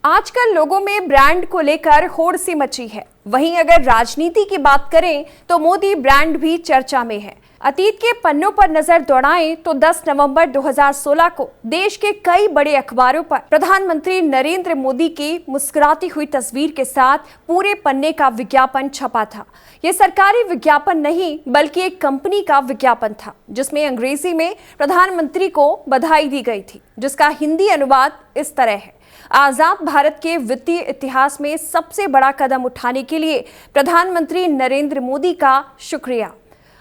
आजकल लोगों में ब्रांड को लेकर होड़ सी मची है। वहीं अगर राजनीति की बात करें तो मोदी ब्रांड भी चर्चा में है। अतीत के पन्नों पर नजर दौड़ाएं तो 10 नवंबर 2016 को देश के कई बड़े अखबारों पर प्रधानमंत्री नरेंद्र मोदी की मुस्कुराती हुई तस्वीर के साथ पूरे पन्ने का विज्ञापन छपा था। यह सरकारी विज्ञापन नहीं बल्कि एक कंपनी का विज्ञापन था, जिसमें अंग्रेजी में प्रधानमंत्री को बधाई दी गई थी, जिसका हिंदी अनुवाद इस तरह है: आजाद भारत के वित्तीय इतिहास में सबसे बड़ा कदम उठाने के लिए प्रधानमंत्री नरेंद्र मोदी का शुक्रिया।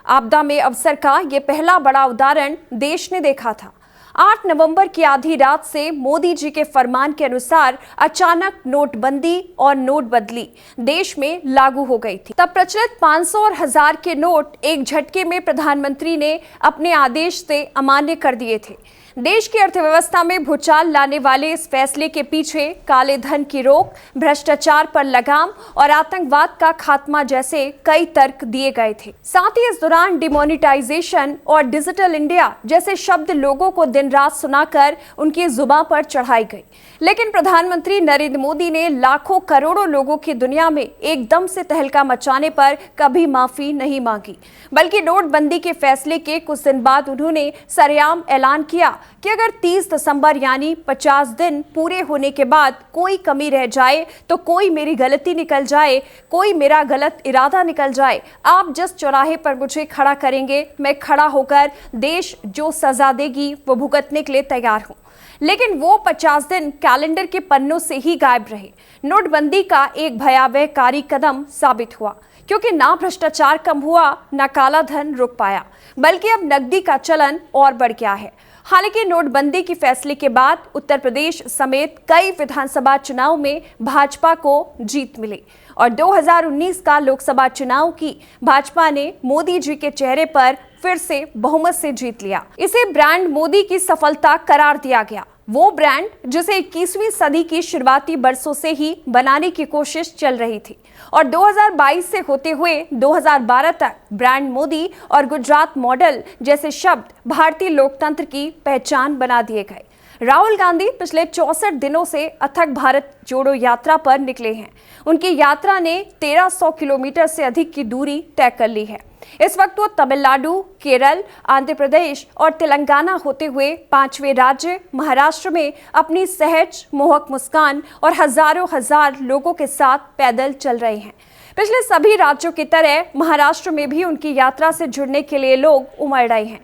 आपदा में अवसर का ये पहला बड़ा उदाहरण देश ने देखा था। 8 नवंबर की आधी रात से मोदी जी के फरमान के अनुसार अचानक नोटबंदी और नोटबदली देश में लागू हो गई थी। तब प्रचलित 500 और 1000 के नोट एक झटके में प्रधानमंत्री ने अपने आदेश से अमान्य कर दिए थे। देश की अर्थव्यवस्था में भूचाल लाने वाले इस फैसले के पीछे काले धन की रोक, भ्रष्टाचार पर लगाम और आतंकवाद का खात्मा जैसे कई तर्क दिए गए थे। साथ ही इस दौरान डिमोनेटाइजेशन और डिजिटल इंडिया जैसे शब्द लोगों को दिन रात सुनाकर उनकी जुबान पर चढ़ाई गई। लेकिन प्रधानमंत्री नरेंद्र मोदी ने लाखों करोड़ों लोगों की दुनिया में एकदम से तहलका मचाने पर कभी माफी नहीं मांगी, बल्कि नोटबंदी के फैसले के कुछ दिन बाद उन्होंने सरेआम ऐलान किया कि अगर 30 दिसंबर यानी 50 दिन पूरे होने के बाद कोई कमी रह जाए तो कोई मेरी गलती निकल जाए, कोई मेरा गलत इरादा निकल जाए, आप जिस चौराहे पर मुझे खड़ा करेंगे, मैं खड़ा होकर देश जो सजा देगी वो भुगतने के लिए तैयार हूं। लेकिन वो 50 दिन कैलेंडर के पन्नों से ही गायब रहे। नोटबंदी का एक भयावहकारी कदम साबित हुआ, क्योंकि ना भ्रष्टाचार कम हुआ, ना काला धन रुक पाया, बल्कि अब नकदी का चलन और बढ़ गया है। हालांकि नोटबंदी के फैसले के बाद उत्तर प्रदेश समेत कई विधानसभा चुनाव में भाजपा को जीत मिली और 2019 का लोकसभा चुनाव की भाजपा ने मोदी जी के चेहरे पर फिर से बहुमत से जीत लिया। इसे ब्रांड मोदी की सफलता करार दिया गया, वो ब्रांड जिसे 21वीं सदी की शुरुआती बरसों से ही बनाने की कोशिश चल रही थी और 2022 से होते हुए 2012 तक ब्रांड मोदी और गुजरात मॉडल जैसे शब्द भारतीय लोकतंत्र की पहचान बना दिए गए। राहुल गांधी पिछले 64 दिनों से अथक भारत जोड़ो यात्रा पर निकले हैं। उनकी यात्रा ने 1300 किलोमीटर से अधिक की दूरी तय कर ली है। इस वक्त वो तमिलनाडु, केरल, आंध्र प्रदेश और तेलंगाना होते हुए 5वें राज्य महाराष्ट्र में अपनी सहज मोहक मुस्कान और हजारों हजार लोगों के साथ पैदल चल रहे हैं। पिछले सभी राज्यों की तरह महाराष्ट्र में भी उनकी यात्रा से जुड़ने के लिए लोग उमड़ रहे हैं।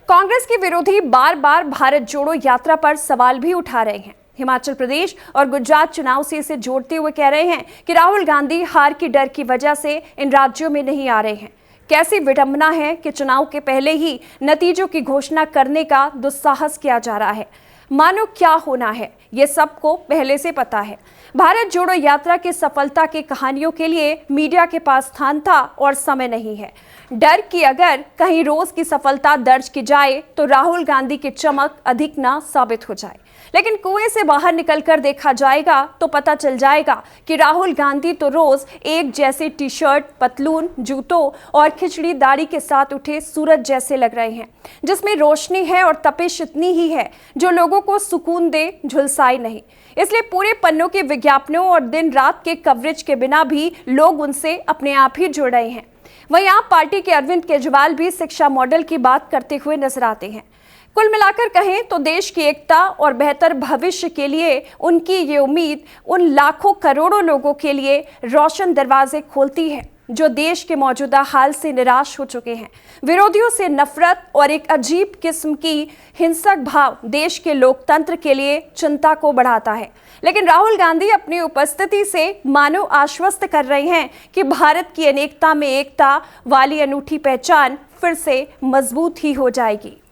कांग्रेस के विरोधी बार बार भारत जोड़ो यात्रा पर सवाल भी उठा रहे हैं। हिमाचल प्रदेश और गुजरात चुनाव से इसे जोड़ते हुए कह रहे हैं कि राहुल गांधी हार की डर की वजह से इन राज्यों में नहीं आ रहे हैं। कैसी विडंबना है कि चुनाव के पहले ही नतीजों की घोषणा करने का दुस्साहस किया जा रहा है। मानो क्या होना है ये सबको पहले से पता है। भारत जोड़ो यात्रा की सफलता की कहानियों के लिए मीडिया के पास स्थान था और समय नहीं है। डर कि अगर कहीं रोज की सफलता दर्ज की जाए तो राहुल गांधी की चमक अधिक ना साबित हो जाए। लेकिन कुएं से बाहर निकलकर देखा जाएगा तो पता चल जाएगा कि राहुल गांधी तो रोज एक जैसे टी शर्ट, पतलून, जूतों और खिचड़ी दाढ़ी के साथ उठे सूरज जैसे लग रहे हैं, जिसमें रोशनी है और तपिश इतनी ही है जो लोगों को सुकून दे, झुलसाए नहीं। इसलिए पूरे पन्नों के विज्ञापनों और दिन रात के कवरेज के बिना भी लोग उनसे अपने आप ही जुड़ रहे हैं। वहीं आप पार्टी के अरविंद केजरीवाल भी शिक्षा मॉडल की बात करते हुए नजर आते हैं। कुल मिलाकर कहें तो देश की एकता और बेहतर भविष्य के लिए उनकी ये उम्मीद उन लाखों करोड़ों लोगों के लिए रोशन दरवाजे खोलती है जो देश के मौजूदा हाल से निराश हो चुके हैं। विरोधियों से नफरत और एक अजीब किस्म की हिंसक भाव देश के लोकतंत्र के लिए चिंता को बढ़ाता है। लेकिन राहुल गांधी अपनी उपस्थिति से मानो आश्वस्त कर रहे हैं कि भारत की अनेकता में एकता वाली अनूठी पहचान फिर से मजबूत ही हो जाएगी।